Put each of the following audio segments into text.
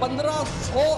1500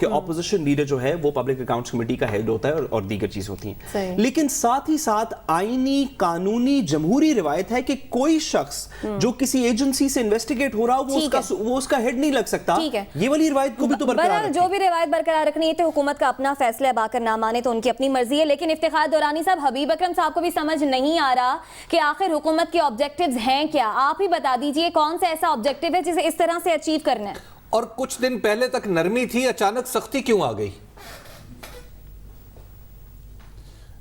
کہ opposition leader جو ہے وہ پبلک اکاؤنٹس کمیٹی کا ہیڈ ہوتا ہے اور دیگر چیز ہوتی ہیں. لیکن ساتھ ہی ساتھ آئینی قانونی جمہوری روایت ہے کہ کوئی شخص جو کسی ایجنسی سے انویسٹیگیٹ ہو رہا وہ اس کا ہیڈ نہیں لگ سکتا. یہ والی روایت کو بھی تو برقرار جو بھی روایت برقرار رکھنی ہے تو حکومت کا اپنا فیصلہ ہے, باقر نہ مانے تو ان کی اپنی مرضی ہے. لیکن افتخار دورانی صاحب, حبیب اکرم صاحب کو بھی سمجھ نہیں آ رہا کہ آخر حکومت کے آبجیکٹیوز ہیں کیا. آپ ہی بتا دیجئے کون سا ایسا آبجیکٹیو ہے جسے اس طرح سے اچیو کرنا ہے, اور کچھ دن پہلے تک نرمی تھی, اچانک سختی کیوں آ گئی؟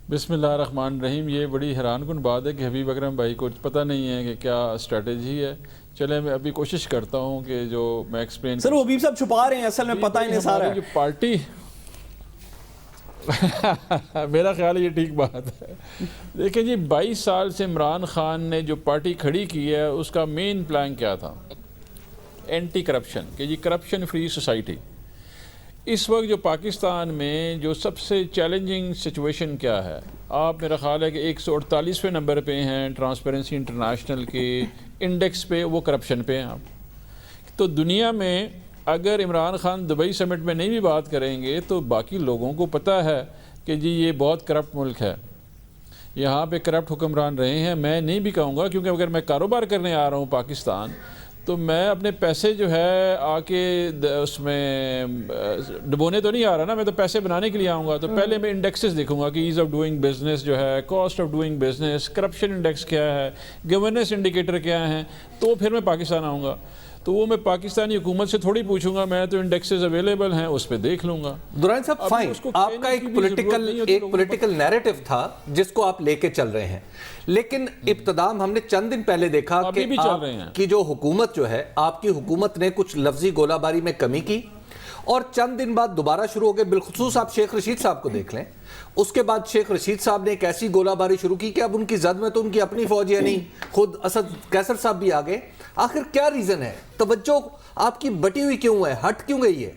بسم اللہ الرحمن الرحیم. یہ بڑی حیران کن بات ہے کہ حبیب اکرم بھائی کو پتہ نہیں ہے کہ کیا اسٹریٹجی ہے. چلے میں ابھی کوشش کرتا ہوں کہ جو میں ایکسپلین. سر وہ حبیب صاحب چھپا رہے ہیں, اصل میں پتہ ہی نہیں سارا جو پارٹی میرا خیال ہے یہ ٹھیک بات ہے. دیکھیں جی, 22 سال سے عمران خان نے جو پارٹی کھڑی کی ہے اس کا مین پلان کیا تھا؟ اینٹی کرپشن, کہ جی کرپشن فری سوسائٹی. اس وقت جو پاکستان میں جو سب سے چیلنجنگ سچویشن کیا ہے, آپ میرا خیال ہے کہ 148ویں نمبر پہ ہیں ٹرانسپیرنسی انٹرنیشنل کے انڈیکس پہ, وہ کرپشن پہ ہیں آپ. تو دنیا میں اگر عمران خان دبئی سمٹ میں نہیں بھی بات کریں گے تو باقی لوگوں کو پتہ ہے کہ جی یہ بہت کرپٹ ملک ہے, یہاں پہ کرپٹ حکمران رہے ہیں. میں نہیں بھی کہوں گا, کیونکہ اگر میں کاروبار کرنے آ رہا ہوں پاکستان تو میں اپنے پیسے جو ہے آ کے اس میں ڈبونے تو نہیں آ رہا نا, میں تو پیسے بنانے کے لیے آؤں گا. تو پہلے میں انڈیکسز دیکھوں گا کہ ایز آف ڈوئنگ بزنس جو ہے, cost of doing business, corruption index کیا ہے, گورننس انڈیکیٹر کیا ہیں, تو پھر میں پاکستان آؤں گا. تو وہ میں پاکستانی حکومت سے تھوڑی پوچھوں گا, میں تو انڈیکسز اویلیبل ہیں اس پہ دیکھ لوں گا. دورانی صاحب فائن, آپ کا ایک پولیٹیکل نیریٹو تھا جس کو آپ لے کے چل رہے ہیں, لیکن ابتدا ہم نے چند دن پہلے دیکھا کہ آپ کی جو حکومت جو ہے, آپ کی حکومت نے کچھ لفظی گولہ باری میں کمی کی اور چند دن بعد دوبارہ شروع ہو گئے. بالخصوص آپ شیخ رشید صاحب کو دیکھ لیں, اس کے بعد شیخ رشید صاحب نے ایک ایسی گولہ باری شروع کی کہ اب ان کی زد میں تو ان کی اپنی فوج ہے نہیں, خود اسد قیصر صاحب بھی آگے. آخر کیا ریزن ہے, توجہ آپ کی بٹی ہوئی کیوں ہے, ہٹ کیوں گئی ہے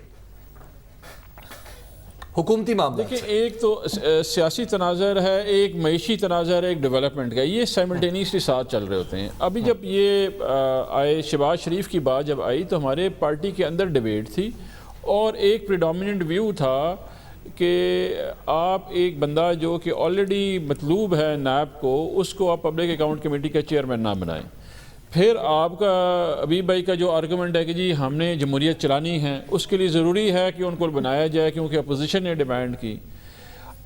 حکومتی معاملات سے؟ دیکھیں, ایک تو سیاسی تناظر ہے, ایک معیشی تناظر ہے, ایک ڈیولپمنٹ کا, یہ سائملٹینیسلی ساتھ چل رہے ہوتے ہیں. ابھی جب یہ آئے شہباز شریف کی بات جب آئی تو ہمارے پارٹی کے اندر ڈیبیٹ تھی اور ایک پریڈومیننٹ ویو تھا کہ آپ ایک بندہ جو کہ آلریڈی مطلوب ہے نیب کو, اس کو آپ پبلک اکاؤنٹ کمیٹی کا چیئرمین نہ بنائیں. پھر آپ کا حبیب بھائی کا جو آرگومنٹ ہے کہ جی ہم نے جمہوریت چلانی ہے, اس کے لیے ضروری ہے کہ ان کو بنایا جائے کیونکہ اپوزیشن نے ڈیمانڈ کی.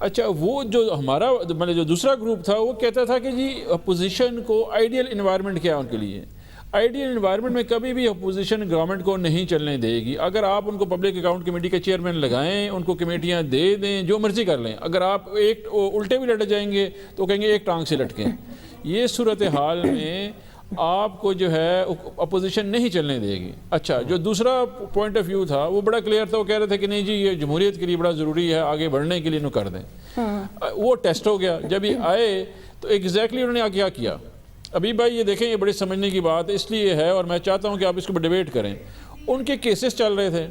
اچھا, وہ جو ہمارا مطلب جو دوسرا گروپ تھا وہ کہتا تھا کہ جی اپوزیشن کو آئیڈیل انوائرمنٹ کیا ہے ان کے لیے. آئیڈیل انوائرمنٹ میں کبھی بھی اپوزیشن گورنمنٹ کو نہیں چلنے دے گی. اگر آپ ان کو پبلک اکاؤنٹ کمیٹی کا چیئرمین لگائیں, ان کو کمیٹیاں دے دیں, جو مرضی کر لیں, اگر آپ ایک الٹے بھی لٹ جائیں گے تو کہیں گے ایک ٹانگ سے لٹکیں. یہ صورتحال میں آپ کو جو ہے اپوزیشن نہیں چلنے دے گی. اچھا, جو دوسرا پوائنٹ آف ویو تھا وہ بڑا کلیئر تھا, وہ کہہ رہے تھے کہ نہیں جی یہ جمہوریت کے لیے بڑا ضروری ہے, آگے بڑھنے کے لیے انہوں کر دیں. وہ ٹیسٹ ہو گیا. جب یہ آئے تو ایگزیکٹلی انہوں نے کیا کیا. ابھی بھائی یہ دیکھیں, یہ بڑی سمجھنے کی بات اس لیے ہے اور میں چاہتا ہوں کہ آپ اس کو ڈیبیٹ کریں. ان کے کیسز چل رہے تھے.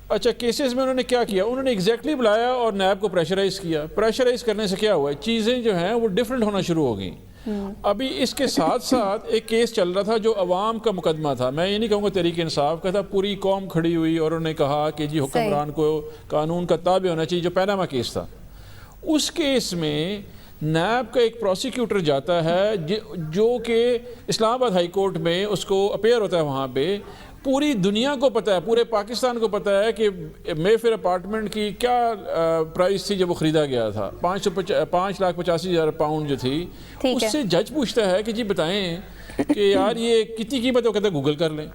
اچھا, کیسز میں انہوں نے کیا کیا, انہوں نے ایگزیکٹلی بلایا اور نیب کو پریشرائز کیا. پریشرائز کرنے سے کیا ہوا, چیزیں جو ہیں وہ ڈیفرنٹ ہونا شروع ہو گئیں. ابھی اس کے ساتھ ساتھ ایک کیس چل رہا تھا جو عوام کا مقدمہ تھا, میں یہ نہیں کہوں گا تحریک انصاف کا تھا, پوری قوم کھڑی ہوئی اور انہوں نے کہا کہ جی حکمران کو قانون کا تابع ہونا چاہیے, جو پیناما کیس تھا. اس کیس میں نیب کا ایک پروسیکیوٹر جاتا ہے جو کہ اسلام آباد ہائی کورٹ میں اس کو اپیئر ہوتا ہے. وہاں پہ پوری دنیا کو پتہ ہے, پورے پاکستان کو پتہ ہے کہ مے فیئر اپارٹمنٹ کی کیا پرائس تھی جب وہ خریدا گیا تھا, 5,85,000 پاؤنڈ جو تھی. اس سے جج پوچھتا ہے کہ جی بتائیں کہ یار یہ کتنی قیمت ہے, وہ کہتا ہے گوگل کر لیں.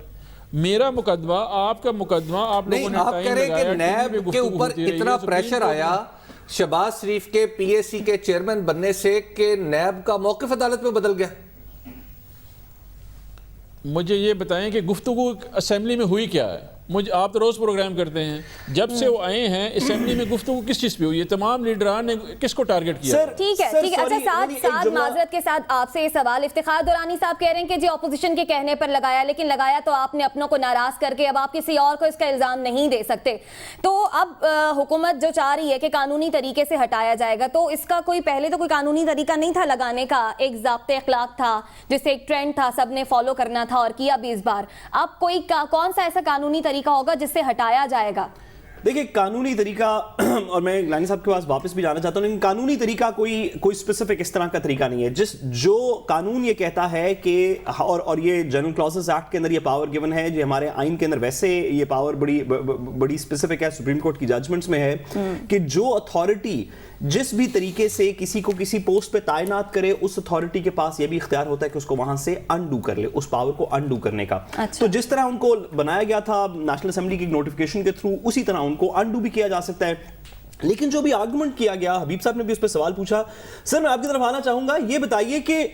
میرا مقدمہ, آپ کا مقدمہ, آپ لوگوں نے آپ کہہ رہے ہیں کہ نیب کے اوپر اتنا پریشر آیا شہباز شریف کے پی اے سی کے چیئرمین بننے سے کہ نیب کا موقف عدالت میں بدل گیا. مجھے یہ بتائیں کہ گفتگو اسمبلی میں ہوئی کیا ہے. مجھے آپ تو روز پروگرام کرتے ہیں, جب سے وہ آئے ہیں اسمبلی میں گفتگو کس چیز پہ ہوئی ہے, تمام لیڈران نے کس کو ٹارگٹ کیا؟ ٹھیک ہے. اچھا, ساتھ معذرت کے ساتھ آپ سے یہ سوال, افتخار دورانی صاحب کہہ رہے ہیں کہ جی اپوزیشن کے کہنے پر لگایا, لیکن لگایا تو آپ نے اپنوں کو ناراض کر کے, اب آپ کسی اور کو اس کا الزام نہیں دے سکتے. تو اب حکومت جو چاہ رہی ہے کہ قانونی طریقے سے ہٹایا جائے گا, تو اس کا کوئی پہلے تو کوئی قانونی طریقہ نہیں تھا لگانے کا, ایک ضابطۂ اخلاق تھا جسے ایک ٹرینڈ تھا, سب نے فالو کرنا تھا اور کیا بھی اس بار. اب کوئی کون سا ایسا قانونی طریقہ ہوگا جس سے ہٹایا جائے گا؟ دیکھیں قانونی طریقہ اور میں لانی صاحب کے پاس واپس بھی جانا چاہتا ہوں، لیکن قانونی طریقہ کوئی اسپیسیفک اس طرح کا طریقہ نہیں ہے جو قانون یہ کہتا ہے کہ اور یہ جنرل کلاسز ایکٹ کے اندر یہ پاور گیون ہے، جو ہمارے آئین کے اندر ویسے یہ پاور بڑی اسپیسیفک ہے، سپریم کورٹ کی ججمنٹس میں ہے کہ جو اتھارٹی جس بھی طریقے سے کسی کو کسی پوسٹ پہ تعینات کرے، اس اتھارٹی کے پاس یہ بھی اختیار ہوتا ہے کہ اس کو وہاں سے انڈو کر لے، اس پاور کو انڈو کرنے کا۔ تو جس طرح ان کو بنایا گیا تھا نیشنل اسمبلی کی نوٹیفیکیشن کے تھرو، اسی طرح ان کو انڈو بھی کیا جا سکتا ہے۔ لیکن جو بھی آرگومنٹ کیا گیا، حبیب صاحب نے بھی اس پہ سوال پوچھا، سر میں آپ کی طرف آنا چاہوں گا، یہ بتائیے کہ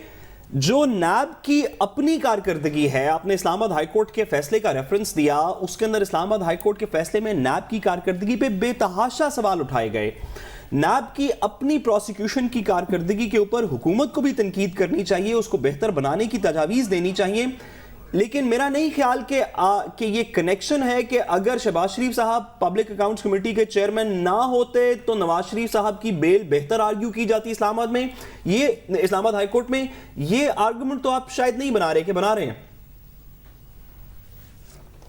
جو نیب کی اپنی کارکردگی ہے، آپ نے اسلام آباد ہائی کورٹ کے فیصلے کا ریفرنس دیا، اس کے اندر اسلام آباد ہائی کورٹ کے فیصلے میں نیب کی کارکردگی پہ بے تحاشا سوال اٹھائے گئے۔ نیب کی اپنی پروسیکیوشن کی کارکردگی کے اوپر حکومت کو بھی تنقید کرنی چاہیے، اس کو بہتر بنانے کی تجاویز دینی چاہیے، لیکن میرا نہیں خیال کہ یہ کنیکشن ہے کہ اگر شہباز شریف صاحب پبلک اکاؤنٹس کمیٹی کے چیئرمین نہ ہوتے تو نواز شریف صاحب کی بیل بہتر آرگیو کی جاتی اسلام آباد میں، یہ اسلام آباد ہائی کورٹ میں۔ یہ آرگومنٹ تو آپ شاید نہیں بنا رہے کہ بنا رہے ہیں؟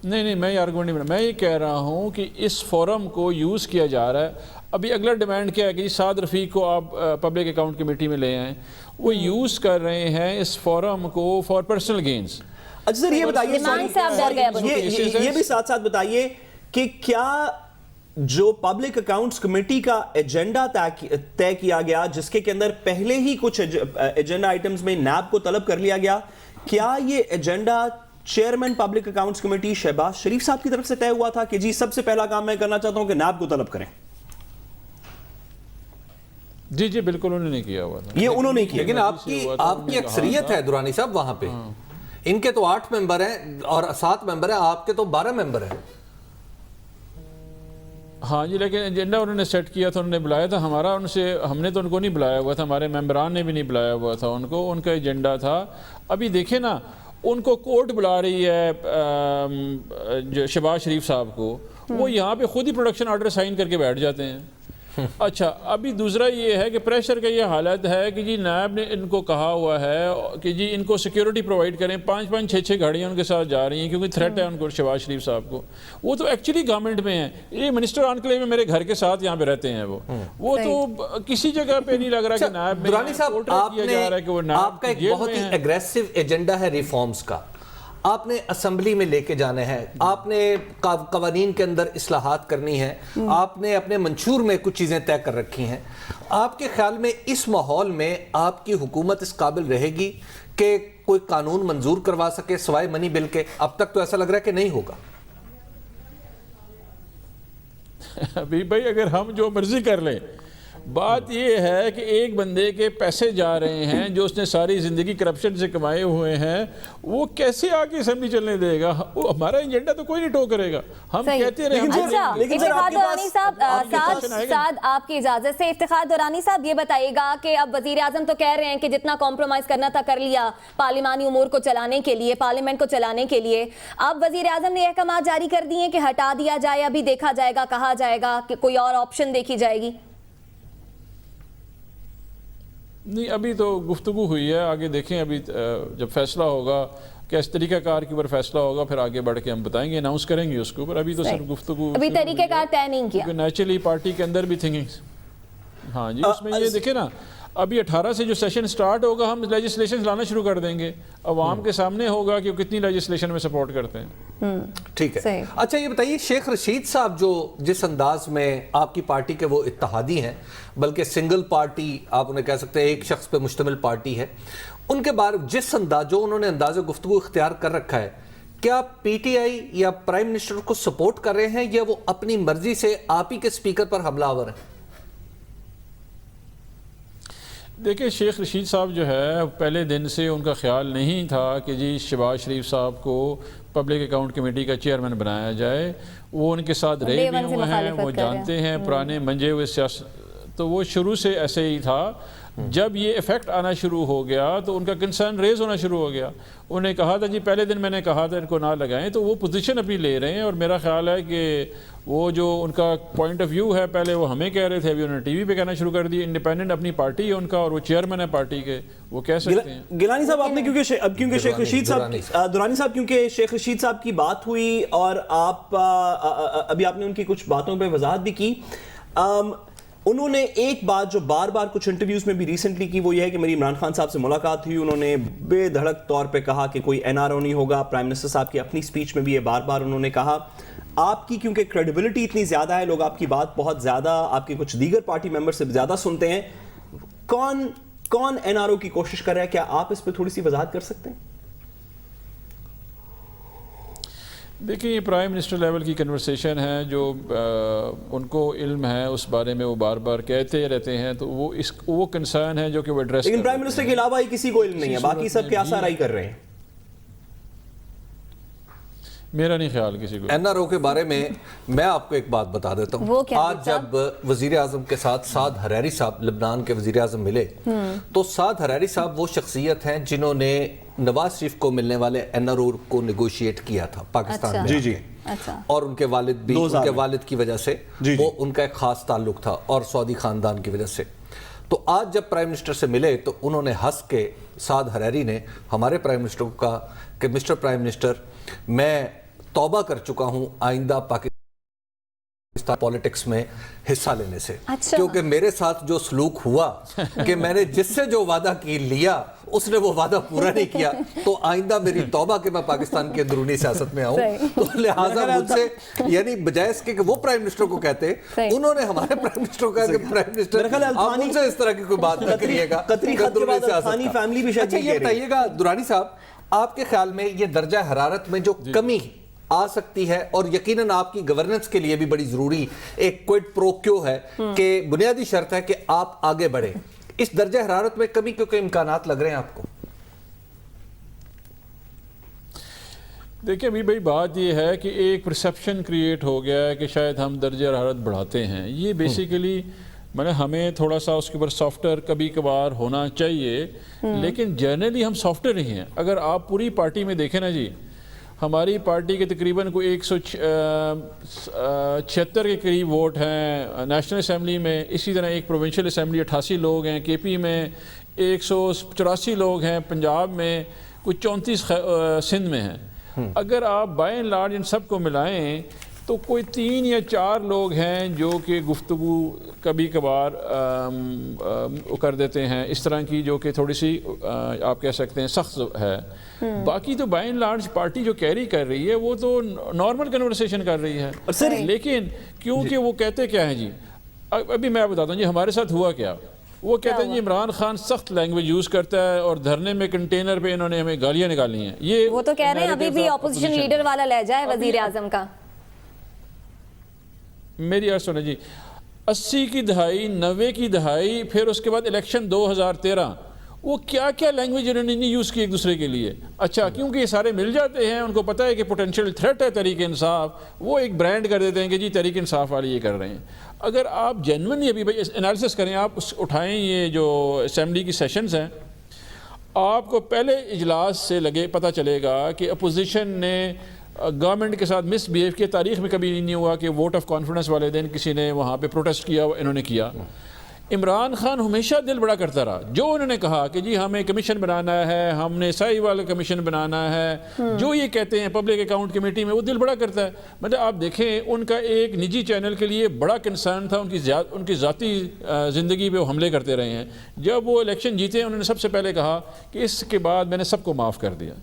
نہیں میں یہ آرگومنٹ نہیں بنا، میں یہ کہہ رہا ہوں کہ اس فورم کو یوز کیا جا رہا ہے۔ ابھی اگلا ڈیمانڈ کیا ہے کہ سعد رفیق کو آپ پبلک اکاؤنٹ کمیٹی میں لے آئیں، وہ یوز کر رہے ہیں اس فورم کو فار پرسنل گینز۔ اچھا سر یہ بتائیے، یہ بھی ساتھ ساتھ بتائیے کہ کیا جو پبلک اکاؤنٹس کمیٹی کا ایجنڈا طے کیا گیا، جس کے اندر پہلے ہی کچھ ایجنڈا آئٹمز میں نیب کو طلب کر لیا گیا، کیا یہ agenda chairman public accounts committee Shahbaz Sharif صاحب کی طرف سے طے ہوا تھا کہ جی سب سے پہلا کام میں کرنا چاہتا ہوں کہ نیب کو طلب کریں؟ جی بالکل انہوں نے کیا ہوا تھا، یہ انہوں نے کیا، لیکن آپ کی اکثریت ہے درانی صاحب وہاں پہ، ان کے تو 8 ممبر ہیں اور 7 ممبر ہیں، آپ کے تو 12 ممبر ہیں۔ ہاں جی، لیکن ایجنڈا انہوں نے سیٹ کیا تھا، انہوں نے بلایا تھا، ہم نے تو ان کو نہیں بلایا ہوا تھا، ہمارے ممبران نے بھی نہیں بلایا ہوا تھا ان کا ایجنڈا تھا۔ ابھی دیکھیں نا، ان کو کورٹ بلا رہی ہے شہباز شریف صاحب کو، وہ یہاں پہ خود ہی پروڈکشن آرڈر سائن کر کے بیٹھ جاتے ہیں۔ اچھا ابھی دوسرا یہ ہے کہ پریشر کا یہ حالت ہے کہ جی نیب نے ان کو کہا ہوا ہے کہ جی ان کو سیکیورٹی پرووائڈ کریں، 5-5 6-6 گاڑیاں ان کے ساتھ جا رہی ہیں کیونکہ تھریٹ ہے ان کو شہباز شریف صاحب کو۔ وہ تو ایکچولی گورنمنٹ میں ہیں، یہ منسٹر آنکلے میں میرے گھر کے ساتھ یہاں پہ رہتے ہیں، وہ تو کسی جگہ پہ نہیں لگ رہا کہ نیب میں درانی صاحب آپ کا ایک بہت ہی اگریسو ایجنڈا ہے ریفارمز کا، آپ نے اسمبلی میں لے کے جانے ہیں، آپ نے قوانین کے اندر اصلاحات کرنی ہے، آپ نے اپنے منشور میں کچھ چیزیں طے کر رکھی ہیں۔ آپ کے خیال میں اس ماحول میں آپ کی حکومت اس قابل رہے گی کہ کوئی قانون منظور کروا سکے سوائے منی بل کے؟ اب تک تو ایسا لگ رہا ہے کہ نہیں ہوگا۔ ابھی بھائی اگر ہم جو مرضی کر لیں، بات یہ ہے کہ ایک بندے کے پیسے جا رہے ہیں جو اس نے ساری زندگی کرپشن سے کمائے ہوئے ہیں، وہ کیسے آگے اسمبلی چلنے دے گا؟ ہمارا ایجنڈا تو کوئی نہیں ٹو کرے گا، ہم کہتے رہے۔ افتخار دورانی صاحب آپ کی اجازت سے، افتخار دورانی صاحب یہ بتائیے گا کہ اب وزیر اعظم تو کہہ رہے ہیں کہ جتنا کمپرومائز کرنا تھا کر لیا پارلیمانی امور کو چلانے کے لیے، پارلیمنٹ کو چلانے کے لیے، اب وزیر اعظم نے احکامات جاری کر دیے کہ ہٹا دیا جائے، ابھی دیکھا جائے گا، کہا جائے گا کہ کوئی اور آپشن دیکھی جائے گی؟ نہیں ابھی تو گفتگو ہوئی ہے، آگے دیکھیں ابھی جب فیصلہ ہوگا کہ اس طریقہ کار کے اوپر فیصلہ ہوگا پھر آگے بڑھ کے ہم بتائیں گے، اناؤنس کریں گے اس کے اوپر۔ ابھی تو صرف گفتگو، ابھی طریقہ کار طے نہیں کیا، کیونکہ نیچرلی پارٹی کے اندر بھی تھنکنگ۔ ہاں جی، اس میں یہ دیکھیں نا، ابھی 18 سے جو سیشن سٹارٹ ہوگا ہم لیجسلیشن لانا شروع کر دیں گے، عوام کے سامنے ہوگا کہ وہ کتنی لیجسلیشن میں سپورٹ کرتے ہیں۔ ٹھیک ہے، اچھا یہ بتائیے شیخ رشید صاحب جو جس انداز میں آپ کی پارٹی کے وہ اتحادی ہیں، بلکہ سنگل پارٹی آپ انہیں کہہ سکتے ہیں، ایک شخص پہ مشتمل پارٹی ہے، ان کے بارے جس انداز جو انہوں نے انداز گفتگو اختیار کر رکھا ہے، کیا پی ٹی آئی یا پرائم منسٹر کو سپورٹ کر رہے ہیں یا وہ اپنی مرضی سے آپ ہی کے سپیکر پر حملہ آور ہیں؟ دیکھیں شیخ رشید صاحب جو ہے پہلے دن سے ان کا خیال نہیں تھا کہ جی شہباز شریف صاحب کو پبلک اکاؤنٹ کمیٹی کا چیئرمین بنایا جائے، وہ ان کے ساتھ رہے بھی ہوئے ہیں، وہ جانتے ہیں، پرانے منجے ہوئے تو وہ شروع سے ایسے ہی تھا. جب یہ ایفیکٹ آنا شروع ہو گیا تو ان کا کنسرن ریز ہونا شروع ہو گیا. انہیں کہا تھا جی پہلے دن میں نے کہا تھا ان کو نہ لگائیں, تو وہ پوزیشن ابھی لے رہے ہیں. اور میرا خیال ہے کہ وہ جو ان کا پوائنٹ آف ویو ہے, پہلے وہ ہمیں کہہ رہے تھے, ابھی انہوں نے ٹی وی پہ کہنا شروع کر دی. انڈیپینڈنٹ اپنی پارٹی ہے ان کا, اور وہ چیئرمین ہے پارٹی کے, وہ کہہ سکتے ہیں. گیلانی صاحب آپ نے کیونکہ شیخ رشید صاحب درانی صاحب کیونکہ شیخ رشید صاحب کی بات ہوئی اور آپ ابھی آپ نے ان کی کچھ باتوں پہ وضاحت بھی کی. انہوں نے ایک بات جو بار بار کچھ انٹرویوز میں بھی ریسنٹلی کی, وہ یہ ہے کہ میری عمران خان صاحب سے ملاقات ہوئی, انہوں نے بے دھڑک طور پہ کہا کہ کوئی این آر او نہیں ہوگا. پرائم منسٹر صاحب کی اپنی سپیچ میں بھی یہ بار بار انہوں نے کہا. آپ کی کیونکہ کریڈیبلٹی اتنی زیادہ ہے, لوگ آپ کی بات بہت زیادہ, آپ کے کچھ دیگر پارٹی ممبر سے زیادہ سنتے ہیں, کون این آر او کی کوشش کر رہا ہے؟ کیا آپ اس پہ تھوڑی سی وضاحت کر سکتے ہیں؟ دیکھیں یہ پرائم منسٹر لیول کی کنورسیشن ہے, جو ان کو علم ہے اس بارے میں وہ بار بار کہتے رہتے ہیں, تو وہ کنسرن ہے جو کہ وہ ایڈریس. لیکن پرائم منسٹر کے علاوہ ہی کسی کو علم نہیں ہے, باقی سب کیا سارائی کر رہے ہیں. میرا نہیں خیال کسی کو. این آر او کے بارے میں آپ کو ایک بات بتا دیتا ہوں. آج جب وزیر اعظم کے ساتھ سعد حریری صاحب لبنان کے وزیر اعظم ملے, تو سعد حریری صاحب وہ شخصیت ہیں جنہوں نے نواز شریف کو ملنے والے این آر او کو نیگوشیٹ کیا تھا پاکستان میں. جی اور ان کے والد بھی, ان کے والد کی وجہ سے وہ ان کا ایک خاص تعلق تھا, اور سعودی خاندان کی وجہ سے. تو آج جب پرائم منسٹر سے ملے تو انہوں نے ہنس کے, سعد حریری نے ہمارے پرائم منسٹر کو کہا کہ مسٹر پرائم منسٹر, میں توبہ کر چکا ہوں آئندہ پاکستان پولیٹکس میں حصہ لینے سے, کیونکہ میرے ساتھ جو سلوک ہوا کہ میں نے جس سے جو وعدہ کی لیا اس نے وہ وعدہ پورا نہیں کیا, تو آئندہ میری توبہ کہ میں پاکستان کے اندرونی سیاست میں آؤں. تو لہٰذا مجھ سے, یعنی بجائے اس کے کہ وہ پرائم منسٹر کو کہتے, انہوں نے ہمارے پرائم منسٹر کو کہا کہ پرائم منسٹر آپ ان سے اس طرح کی کوئی بات نہ کریے گا. اچھا یہ بتائیے گا درانی صاحب, آپ کے خیال میں یہ درجہ حرارت میں جو کمی آ سکتی ہے, اور یقیناً آپ کی گورننس کے لیے بھی بڑی ضروری ایک کوئڈ پرو کیو ہے کہ بنیادی شرط ہے کہ آپ آگے بڑھیں, اس درجہ حرارت میں کمی کیوں کے امکانات لگ رہے ہیں آپ کو؟ دیکھیں ابھی بھائی بات یہ ہے کہ ایک پرسیپشن کریٹ ہو گیا ہے کہ شاید ہم درجہ حرارت بڑھاتے ہیں. یہ بیسیکلی ہمیں تھوڑا سا اس کے اوپر سافٹر کبھی کبھار ہونا چاہیے, لیکن جنرلی ہم سافٹر نہیں ہیں. اگر آپ پوری پارٹی میں دیکھیں نا جی, ہماری پارٹی کے تقریباً کوئی 176 کے قریب ووٹ ہیں نیشنل اسمبلی میں, اسی طرح ایک پروونشل اسمبلی 88 لوگ ہیں, کے پی میں 184 لوگ ہیں, پنجاب میں کچھ 34 سندھ میں ہیں. اگر آپ بائی اینڈ لارج ان سب کو ملائیں تو کوئی 3 یا 4 لوگ ہیں جو کہ گفتگو کبھی کبھار کر دیتے ہیں اس طرح کی, جو کہ تھوڑی سی آپ کہہ سکتے ہیں سخت ہے. باقی تو بائی اینڈ لارج پارٹی جو کیری کر رہی ہے وہ تو نارمل کنورسیشن کر رہی ہے. لیکن کیونکہ وہ کہتے کیا ہیں جی, ابھی میں بتاتا ہوں جی ہمارے ساتھ ہوا کیا. وہ کہتے ہیں جی عمران خان سخت لینگویج یوز کرتا ہے, اور دھرنے میں کنٹینر پہ انہوں نے ہمیں گالیاں نکالی ہیں. یہ وہ تو کہہ رہے ہیں ابھی بھی اپوزیشن لیڈر والا لہجہ ہے وزیر اعظم کا. میری عرض سنیں جی, 80 کی دہائی, 90 کی دہائی, پھر اس کے بعد الیکشن 2013, وہ کیا کیا لینگویج انہوں نے نہیں یوز کی ایک دوسرے کے لیے. اچھا کیونکہ یہ سارے مل جاتے ہیں, ان کو پتہ ہے کہ پوٹینشیل تھریٹ ہے تحریک انصاف, وہ ایک برانڈ کر دیتے ہیں کہ جی تحریک انصاف والے یہ کر رہے ہیں. اگر آپ جینوئنلی ابھی بھائی انالیسس کریں, آپ اٹھائیں یہ جو اسمبلی کی سیشنز ہیں, آپ کو پہلے اجلاس سے پتہ چلے گا کہ اپوزیشن نے گورنمنٹ کے ساتھ مس بیہیو کیا. تاریخ میں کبھی نہیں ہوا کہ ووٹ آف کانفیڈنس والے دن کسی نے وہاں پہ پروٹیسٹ کیا, انہوں نے کیا. عمران خان ہمیشہ دل بڑا کرتا رہا, جو انہوں نے کہا کہ جی ہمیں کمیشن بنانا ہے, ہم نے سائی والا کمیشن بنانا ہے, جو یہ کہتے ہیں پبلک اکاؤنٹ کمیٹی میں, وہ دل بڑا کرتا ہے. آپ دیکھیں ان کا ایک نجی چینل کے لیے بڑا کنسرن تھا, ان کی ذاتی زندگی پہ وہ حملے کرتے رہے ہیں. جب وہ الیکشن جیتے انہوں نے سب سے پہلے کہا کہ اس کے بعد میں نے سب کو معاف کر دیا.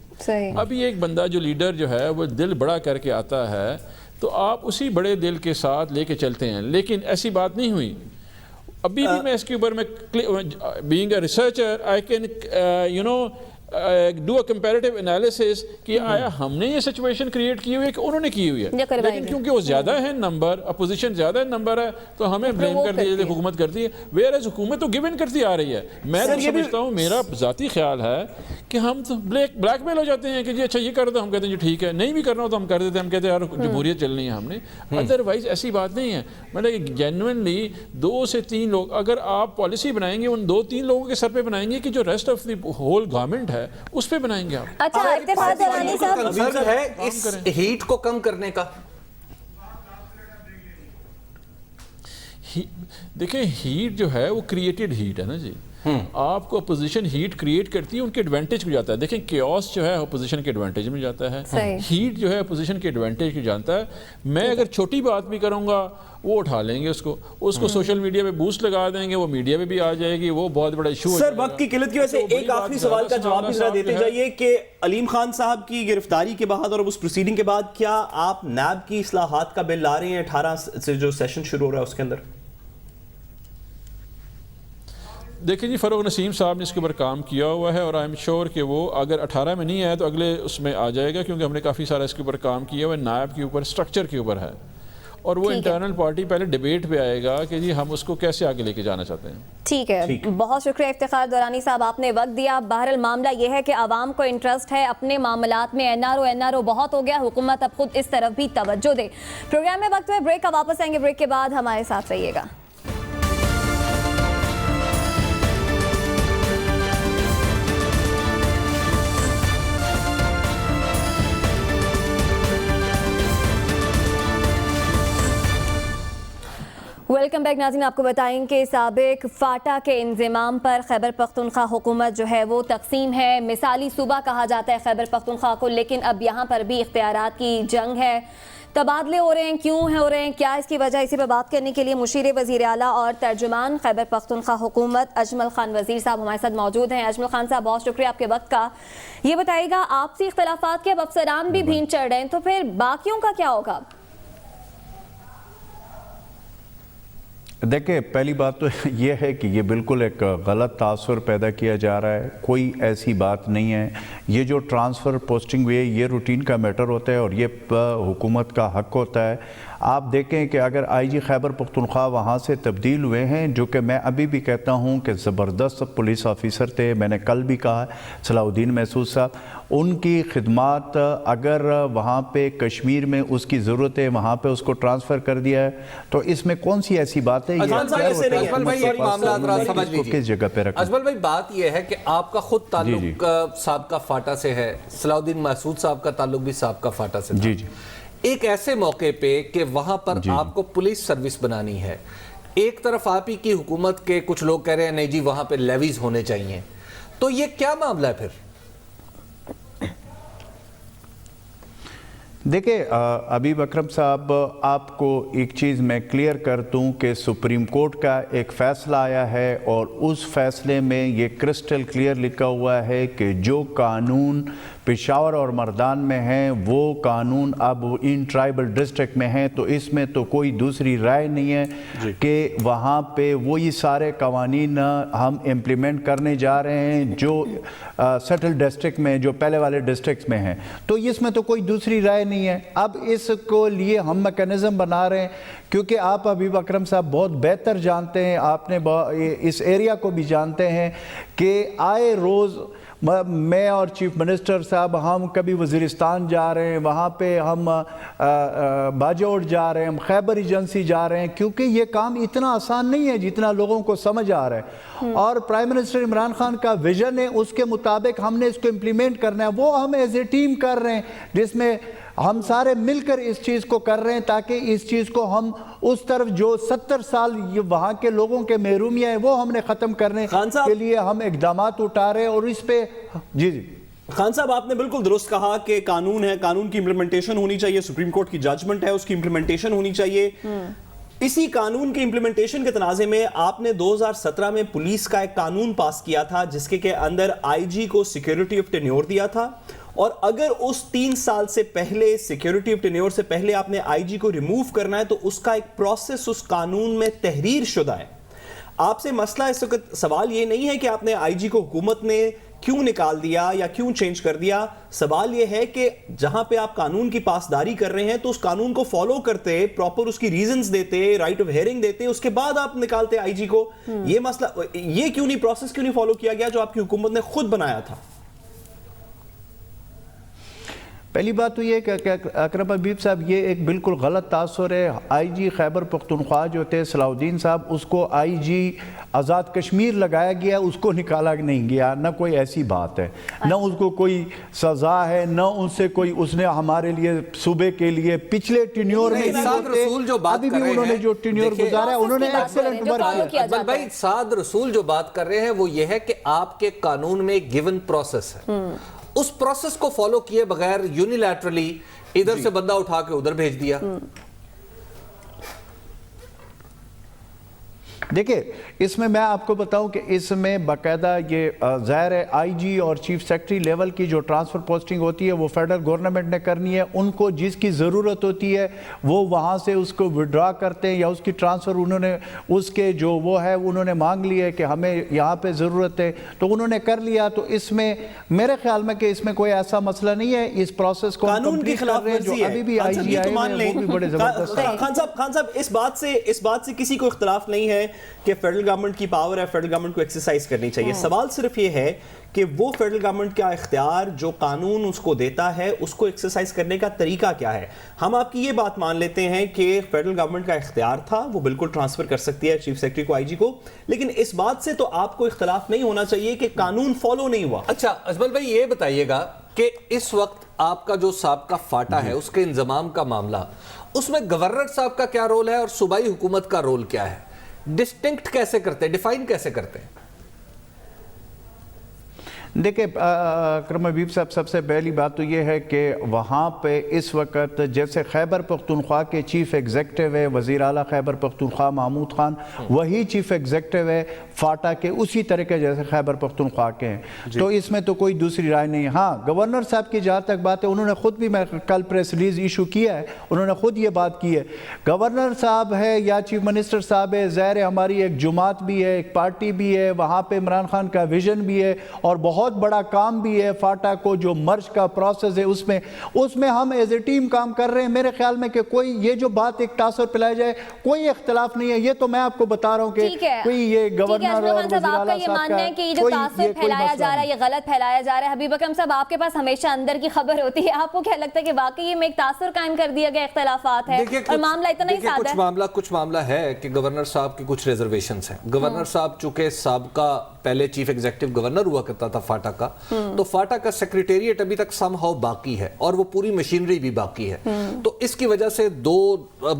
ابھی ایک بندہ جو لیڈر جو ہے وہ دل بڑا کر کے آتا ہے, تو آپ اسی بڑے دل کے ساتھ لے کے چلتے ہیں. لیکن ایسی بات نہیں ہوئی. ابھی بھی میں اس کے اوپر میں being a researcher I can do a comparative analysis کہ آیا ہم نے یہ سچویشن کریٹ کی ہوئی ہے کہ انہوں نے کی ہوئی ہے, لیکن کیونکہ وہ زیادہ ہے نمبر, اپوزیشن زیادہ نمبر ہے, تو ہمیں بلیم کر دیا حکومت کرتی ہے, ویئر ایز حکومت تو گیون کرتی آ رہی ہے. میں تو سمجھتا ہوں, میرا ذاتی خیال ہے کہ ہم تو بلیک میل ہو جاتے ہیں کہ جی اچھا یہ کر دو, ہم کہتے ہیں جی ٹھیک ہے, نہیں بھی کرنا ہو تو ہم کر دیتے ہیں, ہم کہتے ہیں یار جمہوریت چلنی ہے ہم نے. ادروائز ایسی بات نہیں ہے. مطلب جینوئنلی 2 سے 3 لوگ اگر آپ پالیسی بنائیں گے ان 2-3 لوگوں کے سر پہ بنائیں گے کہ جو rest of the whole government ہے اس پہ بنائیں گے آپ. اچھا اتفاق درانی صاحب ہے اس ہیٹ کو کم کرنے کا. دیکھیں ہیٹ جو ہے وہ کریٹڈ ہیٹ ہے نا جی, آپ کو اپوزیشن ہیٹ کریٹ کرتی ہے, ان کے ایڈوانٹیج کو جاتا ہے. دیکھیں کیوس جو ہے اپوزیشن کے ایڈوانٹیج میں جاتا ہے, ہیٹ جو ہے اپوزیشن کے ایڈوانٹیج کو جانتا ہے. میں اگر چھوٹی بات بھی کروں گا وہ اٹھا لیں گے اس کو سوشل میڈیا پہ بوسٹ لگا دیں گے, وہ میڈیا پہ بھی آ جائے گی, وہ بہت بڑا ایشو ہے. سر وقت کی قلت کی وجہ سے ایک آخری سوال کا جواب بھی ذرا دیتے جائیے کہ علیم خان صاحب کی گرفتاری کے بعد اور اس پروسیڈنگ کے بعد کیا آپ نیب کی اصلاحات کا بل لا رہے ہیں 18 سے جو سیشن شروع ہو رہا ہے اس کے اندر؟ دیکھیں جی فروغ نسیم صاحب نے اس کے اوپر کام کیا ہوا ہے, اور آئی ایم شیور کہ وہ اگر 18 میں نہیں آیا تو اگلے اس میں آ جائے گا, کیونکہ ہم نے کافی سارا اس کے اوپر کام کیا ہوا ہے, نائب کے اوپر, اسٹرکچر کے اوپر ہے, اور وہ انٹرنل پارٹی پہلے ڈیبیٹ پہ آئے گا کہ جی ہم اس کو کیسے آگے لے کے جانا چاہتے ہیں. ٹھیک ہے, بہت شکریہ افتخار دورانی صاحب, آپ نے وقت دیا. بہرحال معاملہ یہ ہے کہ عوام کو انٹرسٹ ہے اپنے معاملات میں, این آر او بہت ہو گیا, حکومت اب خود اس طرف بھی توجہ دے. پروگرام میں وقت ہے بریک کا, واپس آئیں گے بریک کے بعد, ہمارے ساتھ رہیے گا. ویلکم بیک ناظرین. آپ کو بتائیں کہ سابق فاٹا کے انضمام پر خیبر پختونخوا حکومت جو ہے وہ تقسیم ہے. مثالی صوبہ کہا جاتا ہے خیبر پختونخوا کو, لیکن اب یہاں پر بھی اختیارات کی جنگ ہے. تبادلے ہو رہے ہیں, کیوں ہو رہے ہیں, کیا اس کی وجہ, اسی پہ بات کرنے کے لیے مشیر وزیر اعلیٰ اور ترجمان خیبر پختونخوا حکومت اجمل خان وزیر صاحب ہمارے ساتھ موجود ہیں. اجمل خان صاحب بہت شکریہ آپ کے وقت کا. یہ بتائیے گا آپسی اختلافات کے اب افسران بھی بھین چڑھ رہے ہیں, تو پھر باقیوں کا کیا ہوگا؟ دیکھیں پہلی بات تو یہ ہے کہ یہ بالکل ایک غلط تاثر پیدا کیا جا رہا ہے. کوئی ایسی بات نہیں ہے. یہ جو ٹرانسفر پوسٹنگ ہوئی ہے یہ روٹین کا میٹر ہوتا ہے اور یہ حکومت کا حق ہوتا ہے. آپ دیکھیں کہ اگر آئی جی خیبر پختونخوا وہاں سے تبدیل ہوئے ہیں, جو کہ میں ابھی بھی کہتا ہوں کہ زبردست پولیس آفیسر تھے, میں نے کل بھی کہا صلاح الدین محسود صاحب, ان کی خدمات اگر وہاں پہ کشمیر میں اس کی ضرورت ہے وہاں پہ اس کو ٹرانسفر کر دیا ہے تو اس میں کون سی ایسی بات ہے؟ اجمل بھائی ایک معاملہ سمجھ لیجیے, کس جگہ پہ رکھیں. اجمل بھائی بات یہ ہے کہ آپ کا خود تعلق سابقہ فاٹا سے ہے, صلاح الدین محسود صاحب کا تعلق بھی سابقہ فاٹا سے تھا. ایک ایسے موقع پہ کہ وہاں پر آپ کو پولیس سروس بنانی ہے, ایک طرف آپ ہی کی حکومت کے کچھ لوگ کہہ رہے ہیں نہیں جی وہاں پہ لیویز ہونے چاہیے, تو یہ کیا معاملہ ہے پھر؟ دیکھیں ابیب اکرم صاحب, آپ کو ایک چیز میں کلیئر کر دوں کہ سپریم کورٹ کا ایک فیصلہ آیا ہے اور اس فیصلے میں یہ کرسٹل کلیئر لکھا ہوا ہے کہ جو قانون پشاور اور مردان میں ہیں وہ قانون اب ان ٹرائبل ڈسٹرکٹ میں ہیں, تو اس میں تو کوئی دوسری رائے نہیں ہے کہ وہاں پہ وہی سارے قوانین ہم امپلیمنٹ کرنے جا رہے ہیں جو سیٹل ڈسٹرکٹ میں, جو پہلے والے ڈسٹرکٹس میں ہیں, تو اس میں تو کوئی دوسری رائے نہیں ہے. اب اس کو لیے ہم میکینزم بنا رہے ہیں کیونکہ آپ حبیب اکرم صاحب بہت بہتر جانتے ہیں, آپ نے اس ایریا کو بھی جانتے ہیں کہ آئے روز میں اور چیف منسٹر صاحب ہم کبھی وزیرستان جا رہے ہیں, وہاں پہ ہم باجوڑ جا رہے ہیں, ہم خیبر ایجنسی جا رہے ہیں, کیونکہ یہ کام اتنا آسان نہیں ہے جتنا لوگوں کو سمجھ آ رہا ہے. اور پرائم منسٹر عمران خان کا ویژن ہے, اس کے مطابق ہم نے اس کو امپلیمنٹ کرنا ہے. وہ ہم ایز اے ٹیم کر رہے ہیں جس میں ہم سارے مل کر اس چیز کو کر رہے ہیں تاکہ اس چیز کو ہم اس طرف جو 70 سال وہاں کے لوگوں کے محرومیاں ہیں وہ ہم نے ختم کرنے کے لیے ہم اقدامات اٹھا رہے ہیں. اور اس پہ جی خان صاحب آپ نے بالکل درست کہا کہ قانون ہے, قانون کی امپلیمنٹیشن ہونی چاہیے, سپریم کورٹ کی ججمنٹ ہے اس کی امپلیمنٹیشن ہونی چاہیے. اسی قانون کی امپلیمنٹیشن کے تنازع میں آپ نے 2017 میں پولیس کا ایک قانون پاس کیا تھا جس کے اندر آئی جی کو سیکیورٹی آف ٹینیور دیا تھا, اور اگر اس 3 سال سے پہلے سیکیورٹی آف ٹینیور سے پہلے آپ نے آئی جی کو ریموو کرنا ہے تو اس کا ایک پروسیس اس قانون میں تحریر شدہ ہے. آپ سے مسئلہ اس وقت سوال یہ نہیں ہے کہ آپ نے آئی جی کو حکومت نے کیوں نکال دیا یا کیوں چینج کر دیا؟ سوال یہ ہے کہ جہاں پہ آپ قانون کی پاسداری کر رہے ہیں تو اس قانون کو فالو کرتے، پراپر اس کی ریزنز دیتے، رائٹ آف ہیئرنگ دیتے، اس کے بعد آپ نکالتے آئی جی کو. یہ مسئلہ، یہ کیوں نہیں پروسیس کیوں نہیں فالو کیا گیا جو آپ کی حکومت نے خود بنایا تھا؟ پہلی بات تو یہ کہ اکرم حبیب صاحب یہ ایک بالکل غلط تاثر ہے. آئی جی خیبر پختونخوا جو تھے صلاح الدین صاحب، اس کو آئی جی آزاد کشمیر لگایا گیا، اس کو نکالا نہیں گیا، نہ کوئی ایسی بات ہے، نہ اس کو کوئی سزا ہے، نہ ان سے کوئی اس نے ہمارے لیے صوبے کے لیے پچھلے ٹینیور میں سعد رسول جو بات کر رہے ہیں، انہوں نے جو ٹینیور گزارا ہے انہوں نے ایکسلنٹ ورک کیا. اجمل بھائی، سعد رسول جو بات کر رہے ہیں وہ یہ ہے کہ آپ کے قانون میں گیون پروسیس ہے، اس پروسیس کو فالو کیے بغیر یونیلیٹرلی ادھر سے بندہ اٹھا کے ادھر بھیج دیا. دیکھیں اس میں آپ کو بتاؤں کہ اس میں باقاعدہ یہ ظاہر ہے آئی جی اور چیف سیکرٹری لیول کی جو ٹرانسفر پوسٹنگ ہوتی ہے وہ فیڈرل گورنمنٹ نے کرنی ہے. ان کو جس کی ضرورت ہوتی ہے وہ وہاں سے اس کو وڈرا کرتے ہیں یا اس کی ٹرانسفر انہوں نے اس کے جو وہ ہے انہوں نے مانگ لی ہے کہ ہمیں یہاں پہ ضرورت ہے تو انہوں نے کر لیا. تو اس میں میرے خیال میں کہ اس میں کوئی ایسا مسئلہ نہیں ہے. اس پروسیس کو قانون کی خلاف ورزی ہے. ابھی بھی آئی جی آئے ہیں وہ بھی بڑے زبردست ہیں. خان صاحب اس بات سے کسی کو اختلاف نہیں ہے کہ فیڈرل گورنمنٹ کی پاور ہے، فیڈرل گورنمنٹ کو ایکسرسائز کرنی چاہیے. سوال صرف یہ ہے کہ وہ فیڈرل گورنمنٹ کا اختیار جو قانون اس کو دیتا ہے اس کو ایکسرسائز کرنے کا طریقہ کیا ہے. ہم آپ کی یہ بات مان لیتے ہیں کہ فیڈرل گورنمنٹ کا اختیار تھا، وہ بالکل ٹرانسفر کر سکتی ہے چیف سیکرٹری کو، آئی جی کو، لیکن اس بات سے تو آپ کو اختلاف نہیں ہونا چاہیے کہ قانون فالو نہیں ہوا. اچھا اجمل بھائی یہ بتائیے گا کہ اس وقت آپ کا جو سابقہ فاٹا ہے اس کے انضمام کا معاملہ، اس میں گورنر صاحب کا کیا رول ہے اور صوبائی حکومت کا رول کیا ہے؟ ڈسٹنکٹ کیسے کرتے ہیں، ڈیفائن کیسے کرتے ہیں؟ دیکھیں اکرم حبیب صاحب، سب سے پہلی بات تو یہ ہے کہ وہاں پہ اس وقت جیسے خیبر پختونخوا کے چیف ایگزیکٹو ہے وزیر اعلیٰ خیبر پختونخوا محمود خان، وہی چیف ایگزیکٹو ہے فاٹا کے اسی طریقے جیسے خیبر پختونخوا کے ہیں. تو اس میں تو کوئی دوسری رائے نہیں ہے. ہاں گورنر صاحب کی جہاں تک بات ہے، انہوں نے خود بھی، میں کل پریس ریلیز ایشو کیا ہے، انہوں نے خود یہ بات کی ہے. گورنر صاحب ہے یا چیف منسٹر صاحب ہے، ظاہر ہماری ایک جماعت بھی ہے، ایک پارٹی بھی ہے، وہاں پہ عمران خان کا ویژن بھی ہے اور بہت بڑا کام بھی ہے. فاٹا کو جو مرج کا پروسیس ہے اس میں ہم ایز اے ٹیم کام کر رہے ہیں. میرے خیال میں کہ کوئی یہ جو بات ایک تاثر پلایا جائے کوئی اختلاف نہیں ہے. یہ تو میں آپ کو بتا رہا ہوں کہ کوئی یہ گورنر اور وزیر آپ کا یہ ماننا ہے کہ یہ جو تاثر پھیلایا جا رہا ہے یہ غلط پھیلایا جا رہا ہے. حبیب اکرم صاحب آپ کے پاس ہمیشہ اندر کی خبر ہوتی ہے، آپ کو کیا لگتا ہے کہ واقعی میں ایک تاثر قائم کر دیا گیا، اختلافات ہے اور معاملہ اتنا ہی سادہ ہے؟ کچھ معاملہ ہے کہ گورنر صاحب کی کچھ ریزرویشنز ہیں. گورنر صاحب چونکہ سابقہ پہلے چیف ایگزیکٹو گورنر ہوا کرتا تھا فاٹا کا، تو فاٹا کا سیکریٹریٹ ابھی تک سم ہاؤ باقی ہے اور وہ پوری مشینری بھی باقی ہے. تو اس کی وجہ سے دو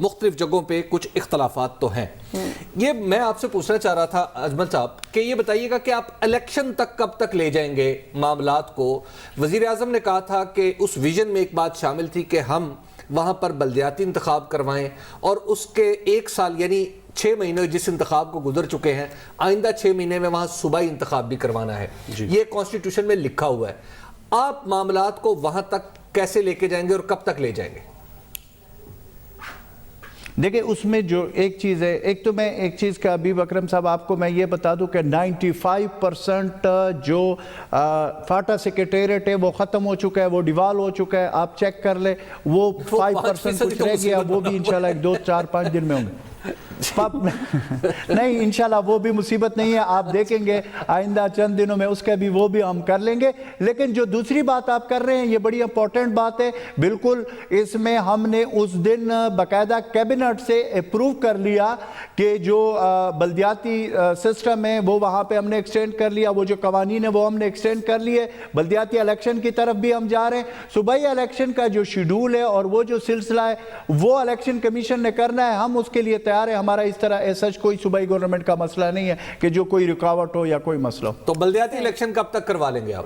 مختلف جگہوں پہ کچھ اختلافات تو ہیں. یہ میں آپ سے پوچھنا چاہ رہا تھا اجمل صاحب کہ یہ بتائیے گا کہ آپ الیکشن تک کب تک لے جائیں گے معاملات کو؟ وزیر اعظم نے کہا تھا کہ اس ویژن میں ایک بات شامل تھی کہ ہم وہاں پر بلدیاتی انتخاب کروائیں اور اس کے 1 سال یعنی 6 مہینے جس انتخاب کو گزر چکے ہیں، آئندہ 6 مہینے میں وہاں صوبائی انتخاب بھی کروانا ہے. یہ کانسٹیٹیوشن میں لکھا ہوا ہے. آپ معاملات کو وہاں تک کیسے لے کے جائیں گے اور کب تک لے جائیں گے؟ دیکھیں اس میں جو ایک چیز ہے، ایک تو میں ایک چیز کا حبیب اکرم صاحب آپ کو میں یہ بتا دوں کہ 95% جو فاٹا سیکریٹریٹ ہے وہ ختم ہو چکا ہے، وہ ڈیوال ہو چکا ہے. آپ چیک کر لیں، وہ 5% کچھ رہ گیا، وہ بھی انشاءاللہ 2 4 5 دن میں ہوں گے. نہیں انشاءاللہ وہ بھی مصیبت نہیں ہے، آپ دیکھیں گے آئندہ چند دنوں میں اس کا بھی وہ بھی ہم کر لیں گے. لیکن جو دوسری بات آپ کر رہے ہیں یہ بڑی امپورٹنٹ بات ہے. بالکل اس میں ہم نے اس دن باقاعدہ کیبنٹ سے اپروو کر لیا کہ جو بلدیاتی سسٹم ہے وہ وہاں پہ ہم نے ایکسٹینڈ کر لیا، وہ جو قوانین ہے وہ ہم نے ایکسٹینڈ کر لیے. بلدیاتی الیکشن کی طرف بھی ہم جا رہے ہیں. صوبائی الیکشن کا جو شیڈول ہے اور وہ جو سلسلہ ہے وہ الیکشن کمیشن نے کرنا ہے. ہم اس کے لیے تیار ہیں. ہمارا اس طرح ایسا کوئی صوبائی گورنمنٹ کا مسئلہ نہیں ہے کہ جو کوئی رکاوٹ ہو یا کوئی مسئلہ ہو. تو بلدیاتی الیکشن کب تک کروا لیں گے آپ؟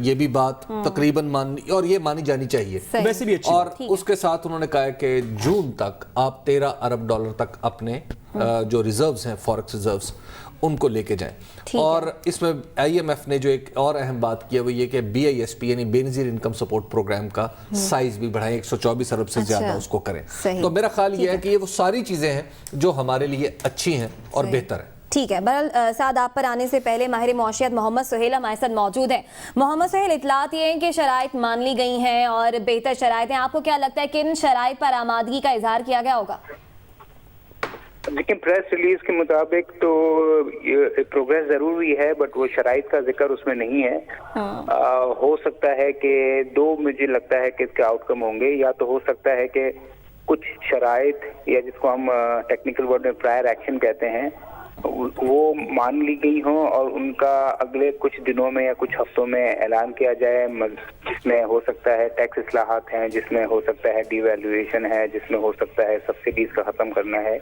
یہ بھی بات تقریباً مانی اور یہ مانی جانی چاہیے ویسے بھی اچھی اور اس کے ساتھ انہوں نے کہا ہے کہ جون تک آپ 13 ارب ڈالر تک اپنے جو ریزروز ہیں فوریکس ریزروز ان کو لے کے جائیں. اور اس میں آئی ایم ایف نے جو ایک اور اہم بات کی ہے وہ یہ کہ بی آئی ایس پی یعنی بے نظیر انکم سپورٹ پروگرام کا سائز بھی بڑھائیں 124 ارب سے زیادہ اس کو کریں. تو میرا خیال یہ ہے کہ یہ وہ ساری چیزیں ہیں جو ہمارے لیے اچھی ہیں اور بہتر ہیں. ٹھیک ہے. بہرحال سعد آپ پر آنے سے پہلے ماہر معاشیات محمد سہیل ہمارے ساتھ موجود ہیں. محمد سہیل، اطلاعات یہ ہیں کہ شرائط مان لی گئی ہیں اور بہتر شرائط ہیں. آپ کو کیا لگتا ہے کن شرائط پر آمادگی کا اظہار کیا گیا ہوگا؟ لیکن پریس ریلیز کے مطابق تو پروگریس ضروری ہے بٹ وہ شرائط کا ذکر اس میں نہیں ہے. ہو سکتا ہے کہ دو مجھے لگتا ہے کہ اس کے آؤٹ کم ہوں گے. یا تو ہو سکتا ہے کہ کچھ شرائط یا جس کو ہم ٹیکنیکل ورڈ میں پرائر ایکشن کہتے ہیں وہ مان لی گئی ہوں اور ان کا اگلے کچھ دنوں میں یا کچھ ہفتوں میں اعلان کیا جائے، جس میں ہو سکتا ہے ٹیکس اصلاحات ہیں، جس میں ہو سکتا ہے ڈی ویلیویشن ہے، جس میں ہو سکتا ہے سبسڈیز کا ختم کرنا ہے.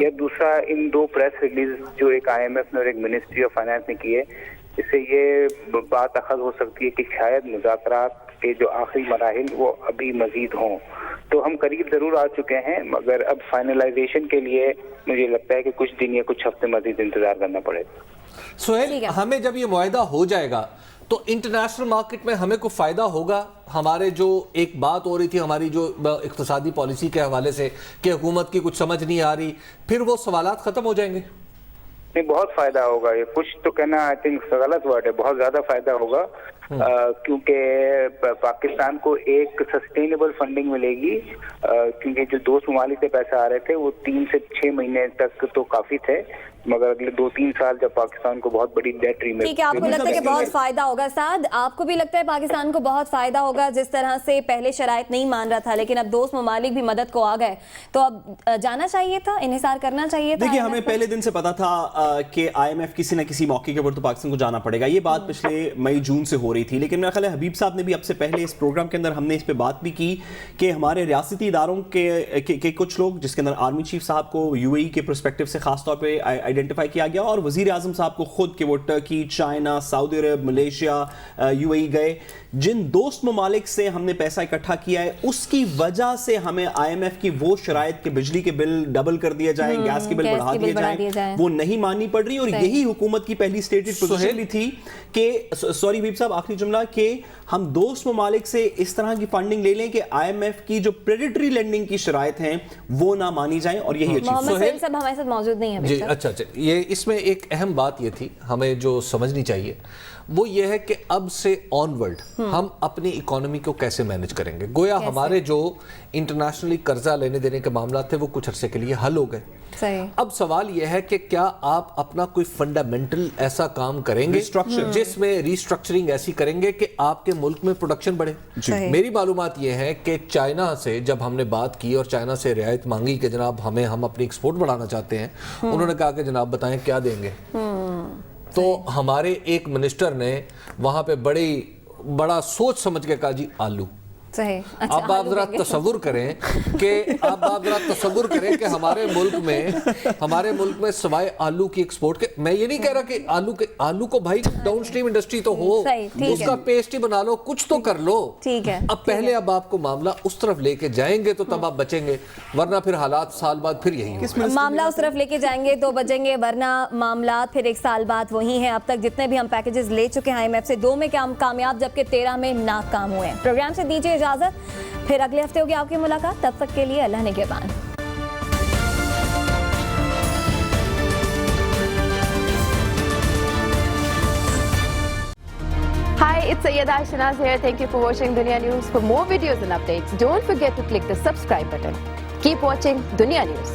یا دوسرا ان دو پریس ریلیز جو ایک آئی ایم ایف نے اور ایک منسٹری آف فائنانس نے کی ہے، اس سے یہ بات اخذ ہو سکتی ہے کہ شاید مذاکرات کے جو آخری مراحل وہ ابھی مزید ہوں. تو ہم قریب ضرور آ چکے ہیں مگر اب فائنلائزیشن کے لیے مجھے لگتا ہے کہ کچھ دن یا کچھ ہفتے مزید انتظار کرنا پڑے گا. سہیل، ہمیں جب یہ معاہدہ ہو جائے گا تو انٹرنیشنل مارکیٹ میں ہمیں کوئی فائدہ ہوگا؟ ہمارے جو ایک بات ہو رہی تھی ہماری جو اقتصادی پالیسی کے حوالے سے کہ حکومت کی کچھ سمجھ نہیں آ رہی، پھر وہ سوالات ختم ہو جائیں گے؟ نہیں، بہت فائدہ ہوگا. یہ کچھ تو کہنا آئی تھنک غلط ورڈ ہے، بہت زیادہ فائدہ ہوگا کیونکہ پاکستان کو ایک سسٹینیبل فنڈنگ ملے گی. کیونکہ جو دوست ممالک سے پیسے آ رہے تھے وہ 3 سے 6 مہینے تک تو کافی تھے مگر اگلے 2-3 سال جب پاکستان کو بہت بڑی ڈیٹ ریمیٹ. ٹھیک ہے، آپ کو لگتا ہے کہ بہت فائدہ ہوگا. سعد، آپ کو بھی لگتا ہے پاکستان کو بہت فائدہ ہوگا؟ جس طرح سے پہلے شرائط نہیں مان رہا تھا لیکن اب دوست ممالک بھی مدد کو آ گئے تو اب جانا چاہیے تھا، انحصار کرنا چاہیے تھا. دیکھیے، ہمیں پہلے دن سے پتا تھا کہ آئی ایم ایف کسی نہ کسی موقع کے اوپر تو پاکستان کو جانا پڑے گا. یہ بات پچھلے مئی جون سے ہو رہی تھی لیکن میرا خیال ہے حبیب صاحب نے بھی اب سے پہلے اس پروگرام کے اندر ہم نے اس پہ بات بھی کی کہ ہمارے ریاستی اداروں کے کچھ لوگ جس کے اندر آرمی چیف صاحب کو یو اے ای کے پرسپیکٹو سے خاص طور پہ آئیڈینٹیفائی کیا گیا اور وزیر اعظم صاحب کو خود کہ وہ Turkey, China, Saudi Arab, Malaysia, U A E گئے. جن دوست ممالک سے ہم نے پیسہ اکٹھا کیا ہے اس کی وجہ سے ہمیں آئی ایم ایف کی وہ شرائط کہ بجلی کے بل ڈبل کر دیا جائیں، گیس کے بل بڑھا دیے جائیں، وہ نہیں ماننی پڑ رہی. اور یہی حکومت کی پہلی اسٹیٹڈ پوزیشن بھی تھی کہ سوری حبیب صاحب آخری جملہ کہ ہم دوست ممالک سے اس طرح کی فنڈنگ لے لیں کہ آئی ایم ایف کی جو پریڈیٹری لینڈنگ کی شرائط ہیں وہ نہ مانی جائیں. اور یہی محمد سہیل صاحب ہمارے ساتھ موجود نہیں ہیں. جی اچھا، یہ اس میں ایک اہم بات یہ تھی ہمیں جو سمجھنی چاہیے وہ یہ ہے کہ اب سے آن ورلڈ ہم اپنی اکانومی کو کیسے مینج کریں گے. گویا ہمارے جو انٹرنیشنل قرضہ لینے دینے کے معاملات تھے وہ کچھ عرصے کے لیے حل ہو گئے. اب سوال یہ ہے کہ کیا آپ اپنا کوئی فنڈامنٹل ایسا کام کریں گے جس میں ریسٹرکچرنگ ایسی کریں گے کہ آپ کے ملک میں پروڈکشن بڑھے. میری معلومات یہ ہے کہ چائنا سے جب ہم نے بات کی اور چائنا سے رعایت مانگی کہ جناب ہم اپنی ایکسپورٹ بڑھانا چاہتے ہیں، انہوں نے کہا کہ جناب بتائیں کیا دیں گے. تو ہمارے ایک منسٹر نے وہاں پہ بڑا سوچ سمجھ کے کہا جی آلو. اب آپ ذرا تصور کریں کہ ہمارے ملک میں سوائے آلو کی ایکسپورٹ کے، میں یہ نہیں کہہ رہا کہ آلو کو بھائی ڈاؤن سٹریم انڈسٹری تو ہو، اس کا پیسٹ ہی بنا لو، کچھ تو کر لو. اب پہلے اب آپ کو معاملہ اس طرف لے کے جائیں گے تو تب آپ بچیں گے، ورنہ پھر حالات سال بعد پھر یہی ہوگا. معاملہ اس طرف لے کے جائیں گے تو بچیں گے، ورنہ معاملات پھر 1 سال بعد وہی ہیں. اب تک جتنے بھی ہم پیکیجز لے چکے ہیں آئی ایم ایف سے 2 میں کامیاب جبکہ 13 میں ناکام ہوئے ہیں. پروگرام سے دیجیے اجازت، پھر اگلے ہفتے ہوگی آپ کی ملاقات. تب تک کے لیے اللہ نگہبان. Hi, it's Sayyeda Shanaz here. Thank you for watching Dunya News. For more videos and updates, don't forget to click the subscribe button. Keep watching Dunya News.